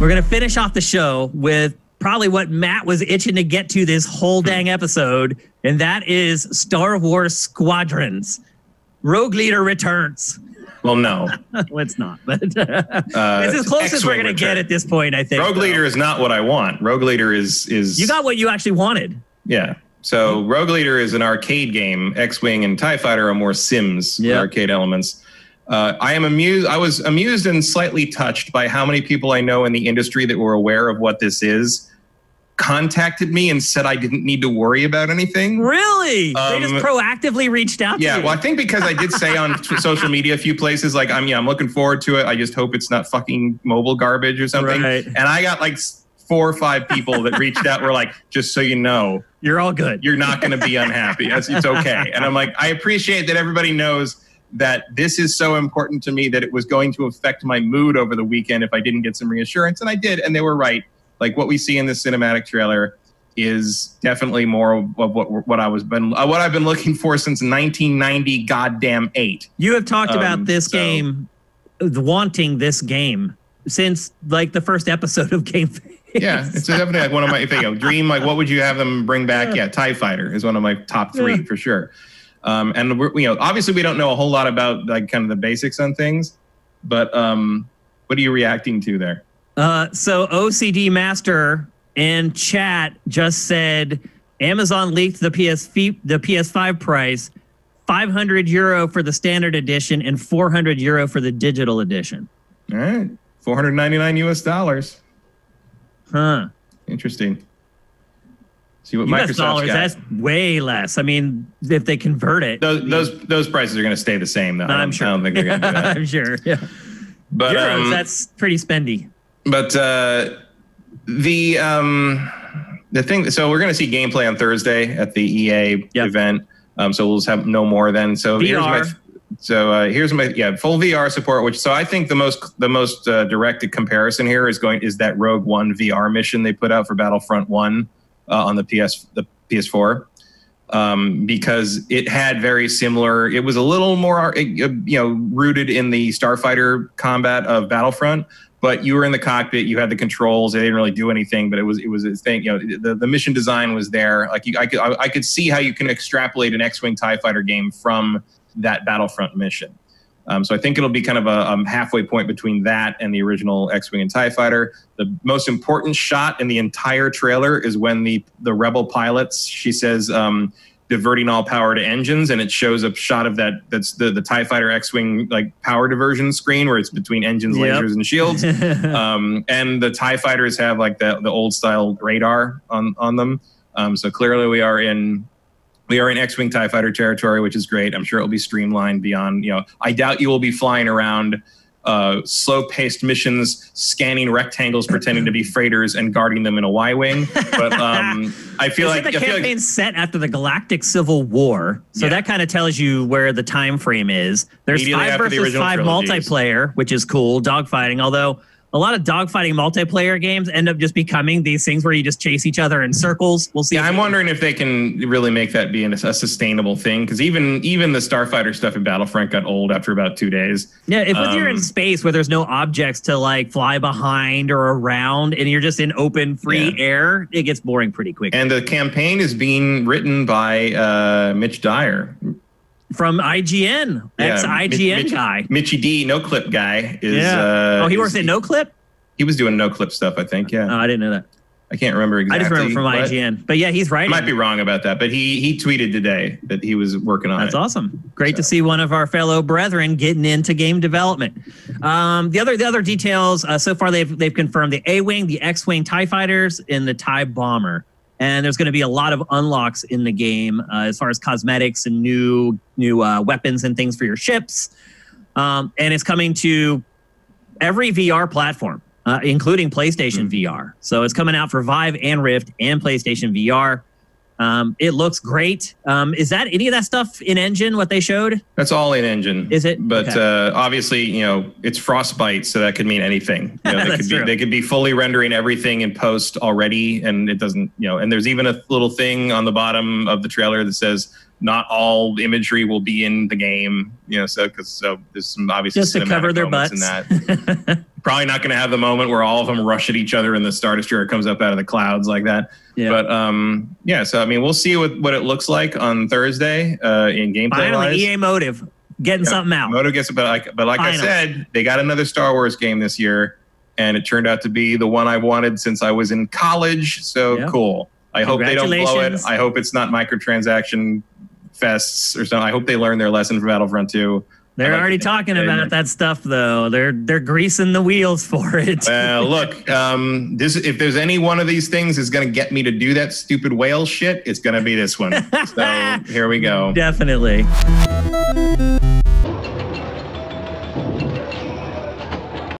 We're going to finish off the show with probably what Matt was itching to get to this whole dang episode, and that is Star Wars Squadrons. Rogue Leader returns. Well, no. Well, it's not, but it's as close as we're going to get at this point, I think. Rogue Leader is not what I want. Rogue Leader is... You got what you actually wanted. Yeah. So Rogue Leader is an arcade game. X-Wing and TIE Fighter are more Sims with arcade elements. I was amused and slightly touched by how many people I know in the industry that were aware of what this is contacted me and said I didn't need to worry about anything. Really? They just proactively reached out to you? Yeah, well, I think because I did say on social media a few places, like, I'm looking forward to it. I just hope it's not fucking mobile garbage or something. Right. And I got like 4 or 5 people that reached out were like, just so you know. You're all good. You're not going to be unhappy. It's okay. And I'm like, I appreciate that everybody knows that this is so important to me that it was going to affect my mood over the weekend if I didn't get some reassurance. And I did, and they were right. Like, what we see in this cinematic trailer is definitely more of what I've been looking for since 1990 goddamn 8. You have talked about this game, wanting this game since like the first episode of GameFace. Yeah, it's definitely like one of my dream. Like, what would you have them bring back? Yeah, TIE Fighter is one of my top 3 for sure. And we're, obviously we don't know a whole lot about like kind of the basics on things, but what are you reacting to there? So OCD Master in chat just said Amazon leaked the PS5 price, €500 for the standard edition and €400 for the digital edition. All right, $499. Huh. Interesting. See what US Microsoft's dollars, got. that's way less. I mean, if they convert it. Those prices are going to stay the same, though. I'm sure. I don't think they're going to do that. I'm sure, yeah. But Euros, that's pretty spendy. But the thing, so we're going to see gameplay on Thursday at the EA event. So we'll just have no more then. So VR. here's my full VR support. Which I think the most directed comparison here is that Rogue One VR mission they put out for Battlefront 1 on the PS4. Because it had very similar. It was a little more, rooted in the starfighter combat of Battlefront. But you were in the cockpit, you had the controls. They didn't really do anything, but it was a thing. The mission design was there. Like I could see how you can extrapolate an X-Wing TIE Fighter game from that Battlefront mission. So I think it'll be kind of a halfway point between that and the original X-Wing and TIE Fighter. The most important shot in the entire trailer is when the Rebel pilots, she says, diverting all power to engines, and it shows a shot of that's the TIE Fighter X-Wing like power diversion screen where it's between engines, lasers, and shields. And the TIE Fighters have like the old style radar on them. So clearly we are in X-Wing TIE Fighter territory, which is great. I'm sure it'll be streamlined beyond, I doubt you will be flying around slow-paced missions, scanning rectangles, pretending to be freighters, and guarding them in a Y-wing. But I feel like the campaign's set after the Galactic Civil War, so that kind of tells you where the time frame is. There's 5 versus 5 multiplayer, which is cool. Dogfighting, although a lot of dogfighting multiplayer games end up just becoming these things where you just chase each other in circles. We'll see. Yeah, I'm wondering if they can really make that be a sustainable thing, because even the Starfighter stuff in Battlefront got old after about 2 days. Yeah, if you're in space where there's no objects to like fly behind or around, and you're just in open, free air, it gets boring pretty quick. And the campaign is being written by Mitch Dyer. From IGN, ex-IGN guy. Mitchy D, No Clip guy. Is, he works at No Clip? He was doing No Clip stuff, I think, yeah. Oh, I didn't know that. I can't remember exactly. I just remember from IGN. But yeah, he's writing. I might be wrong about that, but he tweeted today that he was working on it. That's awesome. Great to see one of our fellow brethren getting into game development. The other details, so far they've confirmed the A-Wing, the X-Wing TIE Fighters, and the TIE Bomber. And there's going to be a lot of unlocks in the game as far as cosmetics and new weapons and things for your ships. And it's coming to every VR platform, including PlayStation VR. So it's coming out for Vive and Rift and PlayStation VR. It looks great. Is that any of that stuff in engine, what they showed? That's all in engine. Is it? But obviously, it's Frostbite, so that could mean anything. They could be fully rendering everything in post already, and it doesn't, and there's even a little thing on the bottom of the trailer that says not all imagery will be in the game, so there's some obviously just to cover their butts in that. Probably not going to have the moment where all of them rush at each other and the Star Destroyer comes up out of the clouds like that. Yeah. But yeah, so I mean, we'll see what it looks like on Thursday in gameplay. Finally, EA Motive getting something out. Motive gets, but like I said, they got another Star Wars game this year, and it turned out to be the one I wanted since I was in college. So cool. I hope they don't blow it. I hope it's not microtransaction fests or something. I hope they learn their lesson from Battlefront 2. They're already talking about that stuff, though. They're greasing the wheels for it. Look, if there's any one of these things is going to get me to do that stupid whale shit, it's going to be this one. So here we go. Definitely.